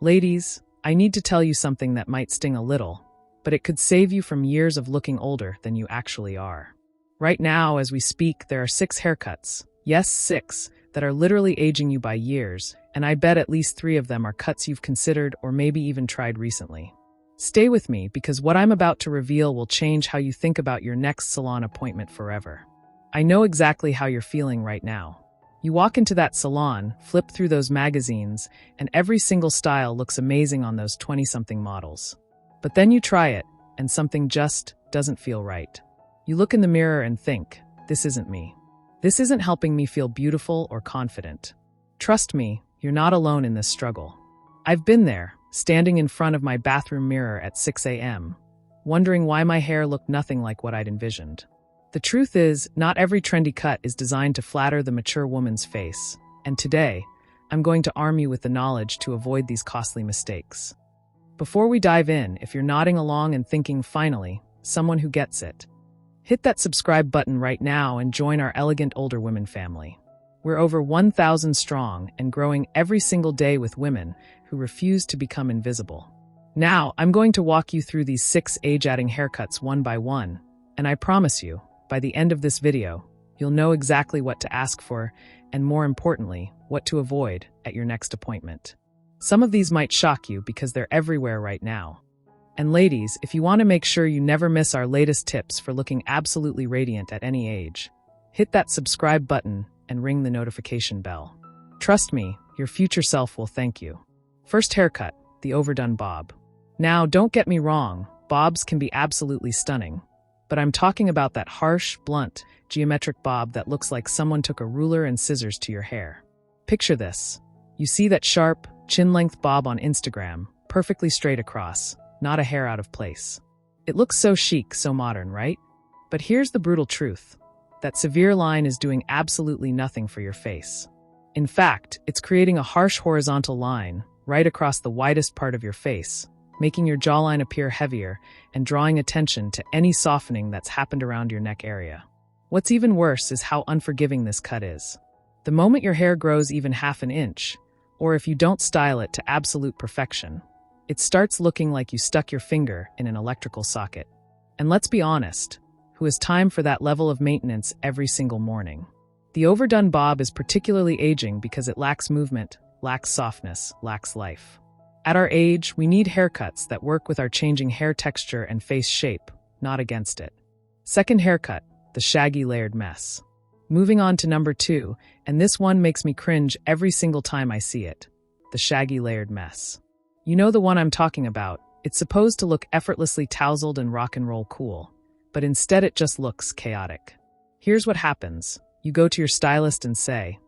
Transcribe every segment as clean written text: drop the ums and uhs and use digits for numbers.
Ladies, I need to tell you something that might sting a little, but it could save you from years of looking older than you actually are. Right now, as we speak, there are 6 haircuts, yes, 6, that are literally aging you by years, and I bet at least 3 of them are cuts you've considered or maybe even tried recently. Stay with me because what I'm about to reveal will change how you think about your next salon appointment forever. I know exactly how you're feeling right now. You walk into that salon, flip through those magazines, and every single style looks amazing on those 20-something models. But then you try it, and something just doesn't feel right. You look in the mirror and think, this isn't me. This isn't helping me feel beautiful or confident. Trust me, you're not alone in this struggle. I've been there, standing in front of my bathroom mirror at 6 a.m., wondering why my hair looked nothing like what I'd envisioned. The truth is, not every trendy cut is designed to flatter the mature woman's face, and today, I'm going to arm you with the knowledge to avoid these costly mistakes. Before we dive in, if you're nodding along and thinking, finally, someone who gets it, hit that subscribe button right now and join our elegant older women family. We're over 1,000 strong and growing every single day with women who refuse to become invisible. Now, I'm going to walk you through these 6 age-adding haircuts one by one, and I promise you, by the end of this video, you'll know exactly what to ask for and, more importantly, what to avoid at your next appointment. Some of these might shock you because they're everywhere right now. And ladies, if you want to make sure you never miss our latest tips for looking absolutely radiant at any age, hit that subscribe button and ring the notification bell. Trust me, your future self will thank you. First haircut, the Overdone Bob. Now, don't get me wrong, bobs can be absolutely stunning. But I'm talking about that harsh, blunt, geometric bob that looks like someone took a ruler and scissors to your hair. Picture this. You see that sharp, chin-length bob on Instagram, perfectly straight across, not a hair out of place. It looks so chic, so modern, right? But here's the brutal truth. That severe line is doing absolutely nothing for your face. In fact, it's creating a harsh horizontal line right across the widest part of your face, making your jawline appear heavier and drawing attention to any softening that's happened around your neck area. What's even worse is how unforgiving this cut is. The moment your hair grows even half an inch, or if you don't style it to absolute perfection, it starts looking like you stuck your finger in an electrical socket. And let's be honest, who has time for that level of maintenance every single morning? The Overdone Bob is particularly aging because it lacks movement, lacks softness, lacks life. At our age, we need haircuts that work with our changing hair texture and face shape, not against it. Second haircut, the Shaggy layered mess. Moving on to number 2, and this one makes me cringe every single time I see it. The Shaggy layered mess. You know the one I'm talking about. It's supposed to look effortlessly tousled and rock and roll cool, but instead it just looks chaotic. Here's what happens. You go to your stylist and say,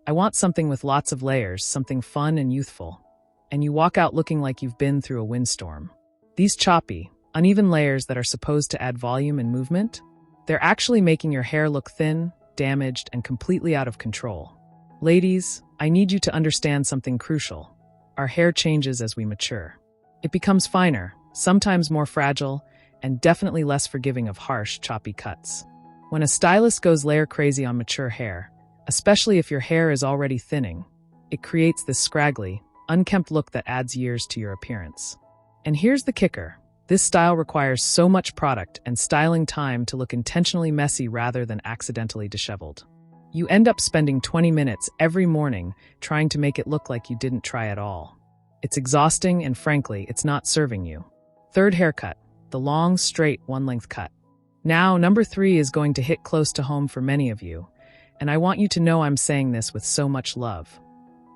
I want something with lots of layers, something fun and youthful. And you walk out looking like you've been through a windstorm. These choppy, uneven layers that are supposed to add volume and movement, they're actually making your hair look thin, damaged, and completely out of control. Ladies, I need you to understand something crucial. Our hair changes as we mature. It becomes finer, sometimes more fragile, and definitely less forgiving of harsh, choppy cuts. When a stylist goes layer crazy on mature hair, especially if your hair is already thinning, it creates this scraggly, unkempt look that adds years to your appearance. And here's the kicker. This style requires so much product and styling time to look intentionally messy rather than accidentally disheveled. You end up spending 20 minutes every morning trying to make it look like you didn't try at all. It's exhausting and frankly, it's not serving you. Third haircut, the long, straight, one-length cut. Now, number 3 is going to hit close to home for many of you, and I want you to know I'm saying this with so much love.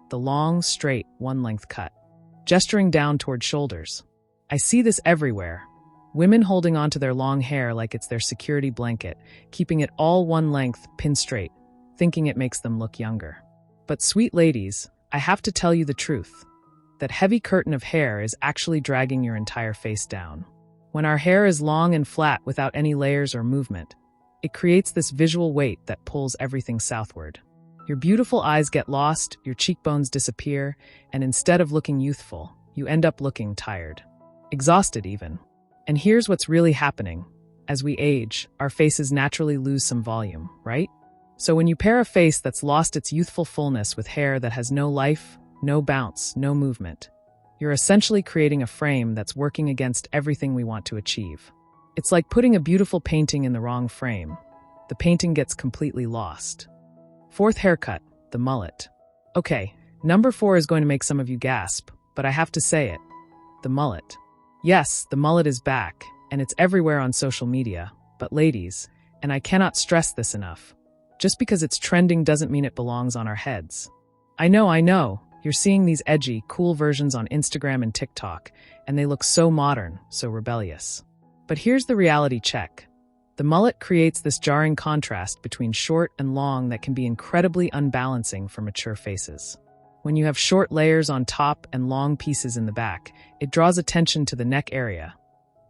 The long, straight, one-length cut, gesturing down toward shoulders. I see this everywhere. Women holding onto their long hair like it's their security blanket, keeping it all one length, pinned straight, thinking it makes them look younger. But sweet ladies, I have to tell you the truth. That heavy curtain of hair is actually dragging your entire face down. When our hair is long and flat without any layers or movement, it creates this visual weight that pulls everything southward. Your beautiful eyes get lost, your cheekbones disappear, and instead of looking youthful, you end up looking tired. Exhausted even. And here's what's really happening. As we age, our faces naturally lose some volume, right? So when you pair a face that's lost its youthful fullness with hair that has no life, no bounce, no movement, You're essentially creating a frame that's working against everything we want to achieve. It's like putting a beautiful painting in the wrong frame. The painting gets completely lost. Fourth haircut, the mullet. Okay, number 4 is going to make some of you gasp, but I have to say it. The mullet. Yes, the mullet is back, and it's everywhere on social media. But ladies, and I cannot stress this enough, just because it's trending doesn't mean it belongs on our heads. I know, you're seeing these edgy, cool versions on Instagram and TikTok, and they look so modern, so rebellious. But here's the reality check. The mullet creates this jarring contrast between short and long that can be incredibly unbalancing for mature faces. When you have short layers on top and long pieces in the back, it draws attention to the neck area.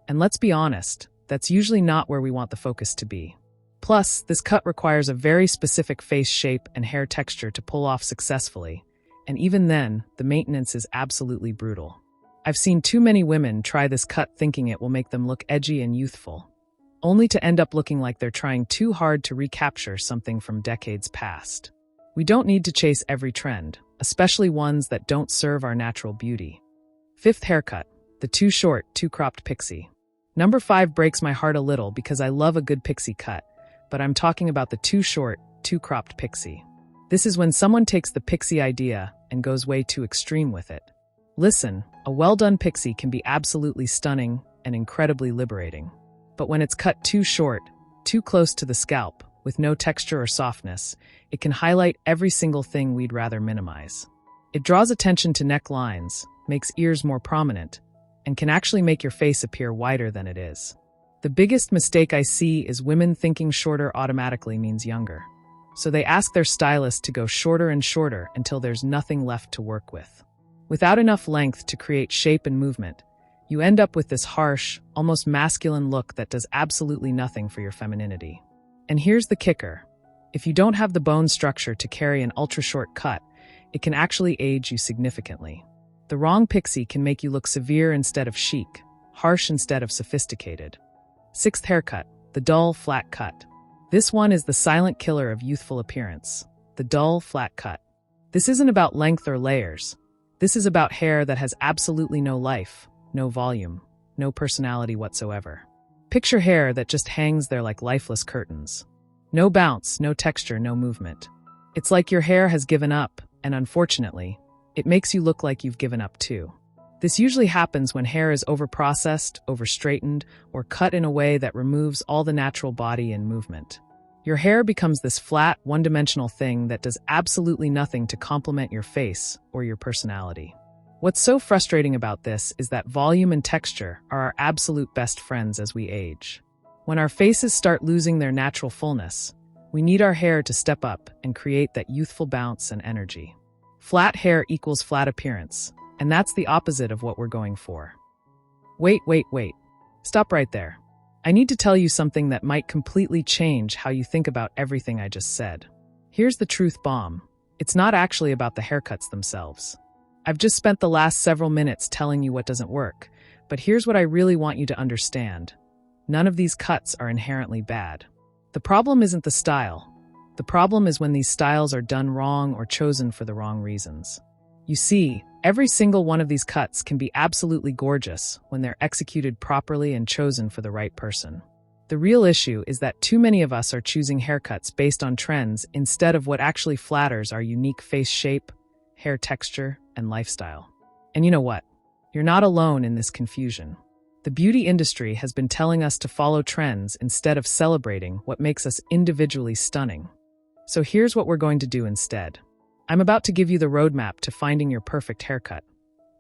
And let's be honest, that's usually not where we want the focus to be. Plus, this cut requires a very specific face shape and hair texture to pull off successfully, and even then, the maintenance is absolutely brutal. I've seen too many women try this cut thinking it will make them look edgy and youthful, only to end up looking like they're trying too hard to recapture something from decades past. We don't need to chase every trend, especially ones that don't serve our natural beauty. Fifth haircut, the too short, too cropped pixie. Number 5 breaks my heart a little because I love a good pixie cut, but I'm talking about the too short, too cropped pixie. This is when someone takes the pixie idea and goes way too extreme with it. Listen, a well-done pixie can be absolutely stunning and incredibly liberating. But when it's cut too short, too close to the scalp, with no texture or softness, it can highlight every single thing we'd rather minimize. It draws attention to neck lines, makes ears more prominent, and can actually make your face appear wider than it is. The biggest mistake I see is women thinking shorter automatically means younger. So they ask their stylist to go shorter and shorter until there's nothing left to work with. Without enough length to create shape and movement, you end up with this harsh, almost masculine look that does absolutely nothing for your femininity. And here's the kicker. If you don't have the bone structure to carry an ultra-short cut, it can actually age you significantly. The wrong pixie can make you look severe instead of chic, harsh instead of sophisticated. Sixth haircut, the dull, flat cut. This one is the silent killer of youthful appearance. The dull, flat cut. This isn't about length or layers. This is about hair that has absolutely no life, no volume, no personality whatsoever. Picture hair that just hangs there like lifeless curtains. No bounce, no texture, no movement. It's like your hair has given up, and unfortunately, it makes you look like you've given up too. This usually happens when hair is overprocessed, overstraightened, or cut in a way that removes all the natural body and movement. Your hair becomes this flat, one-dimensional thing that does absolutely nothing to complement your face or your personality. What's so frustrating about this is that volume and texture are our absolute best friends as we age. When our faces start losing their natural fullness, we need our hair to step up and create that youthful bounce and energy. Flat hair equals flat appearance, and that's the opposite of what we're going for. Wait. Stop right there. I need to tell you something that might completely change how you think about everything I just said. Here's the truth bomb. It's not actually about the haircuts themselves. I've just spent the last several minutes telling you what doesn't work, but here's what I really want you to understand. None of these cuts are inherently bad. The problem isn't the style. The problem is when these styles are done wrong or chosen for the wrong reasons. You see, every single one of these cuts can be absolutely gorgeous when they're executed properly and chosen for the right person. The real issue is that too many of us are choosing haircuts based on trends instead of what actually flatters our unique face shape, hair texture, and lifestyle. And you know what? You're not alone in this confusion. The beauty industry has been telling us to follow trends instead of celebrating what makes us individually stunning. So here's what we're going to do instead. I'm about to give you the roadmap to finding your perfect haircut,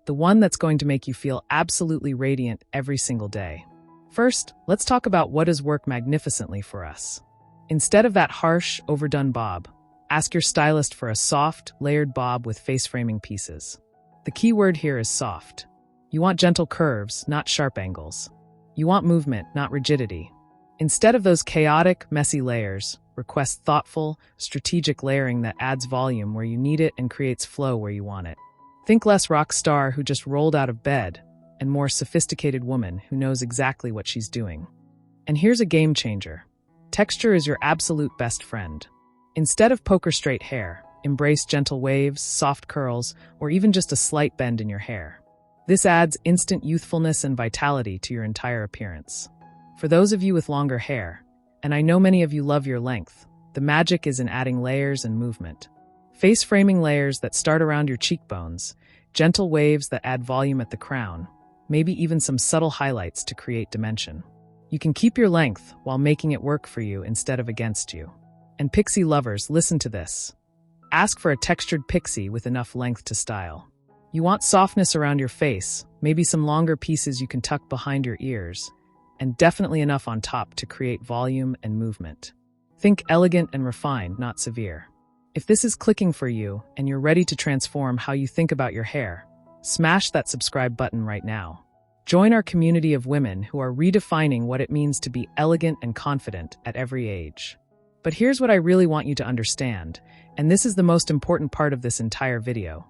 the one that's going to make you feel absolutely radiant every single day. First, let's talk about what does work magnificently for us. Instead of that harsh, overdone bob, ask your stylist for a soft, layered bob with face-framing pieces. The key word here is soft. You want gentle curves, not sharp angles. You want movement, not rigidity. Instead of those chaotic, messy layers, request thoughtful, strategic layering that adds volume where you need it and creates flow where you want it. Think less rock star who just rolled out of bed, and more sophisticated woman who knows exactly what she's doing. And here's a game changer. Texture is your absolute best friend. Instead of poker straight hair, embrace gentle waves, soft curls, or even just a slight bend in your hair. This adds instant youthfulness and vitality to your entire appearance. For those of you with longer hair, and I know many of you love your length, the magic is in adding layers and movement. Face framing layers that start around your cheekbones, gentle waves that add volume at the crown, maybe even some subtle highlights to create dimension. You can keep your length while making it work for you instead of against you. And pixie lovers, listen to this. Ask for a textured pixie with enough length to style. You want softness around your face, maybe some longer pieces you can tuck behind your ears, and definitely enough on top to create volume and movement. Think elegant and refined, not severe. If this is clicking for you and you're ready to transform how you think about your hair, smash that subscribe button right now. Join our community of women who are redefining what it means to be elegant and confident at every age. But here's what I really want you to understand, and this is the most important part of this entire video.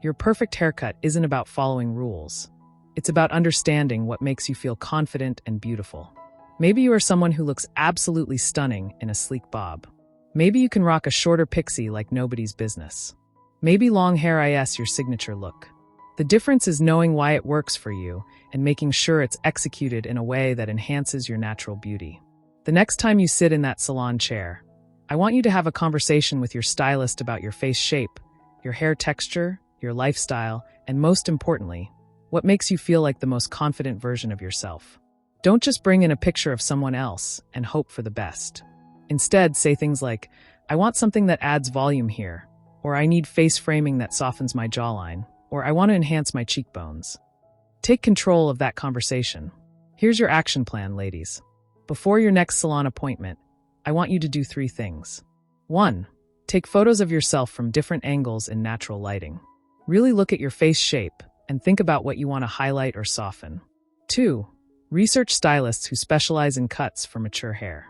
Your perfect haircut isn't about following rules. It's about understanding what makes you feel confident and beautiful. Maybe you are someone who looks absolutely stunning in a sleek bob. Maybe you can rock a shorter pixie like nobody's business. Maybe long hair is your signature look. The difference is knowing why it works for you and making sure it's executed in a way that enhances your natural beauty. The next time you sit in that salon chair, I want you to have a conversation with your stylist about your face shape, your hair texture, your lifestyle, and most importantly, what makes you feel like the most confident version of yourself. Don't just bring in a picture of someone else and hope for the best. Instead, say things like, I want something that adds volume here, or I need face framing that softens my jawline, or I want to enhance my cheekbones. Take control of that conversation. Here's your action plan, ladies. Before your next salon appointment, I want you to do 3 things. 1. Take photos of yourself from different angles in natural lighting. Really look at your face shape and think about what you want to highlight or soften. 2. Research stylists who specialize in cuts for mature hair.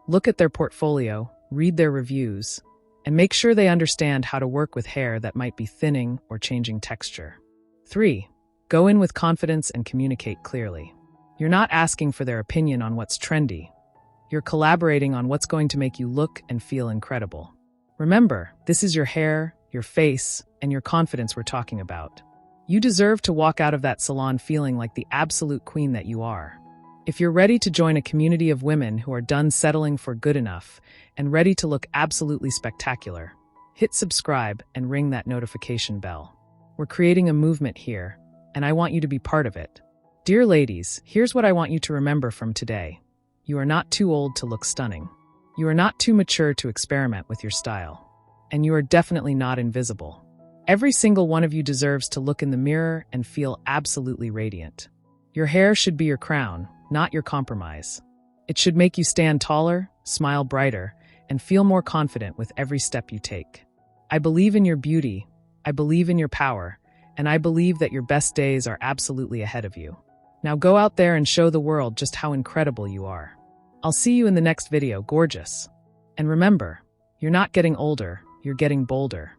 Look at their portfolio, read their reviews, and make sure they understand how to work with hair that might be thinning or changing texture. 3. Go in with confidence and communicate clearly. You're not asking for their opinion on what's trendy. You're collaborating on what's going to make you look and feel incredible. Remember, this is your hair, your face, and your confidence we're talking about. You deserve to walk out of that salon feeling like the absolute queen that you are. If you're ready to join a community of women who are done settling for good enough and ready to look absolutely spectacular, hit subscribe and ring that notification bell. We're creating a movement here, and I want you to be part of it. Dear ladies, here's what I want you to remember from today. You are not too old to look stunning. You are not too mature to experiment with your style. And you are definitely not invisible. Every single one of you deserves to look in the mirror and feel absolutely radiant. Your hair should be your crown, not your compromise. It should make you stand taller, smile brighter, and feel more confident with every step you take. I believe in your beauty, I believe in your power, and I believe that your best days are absolutely ahead of you. Now go out there and show the world just how incredible you are. I'll see you in the next video, gorgeous. And remember, you're not getting older, you're getting bolder.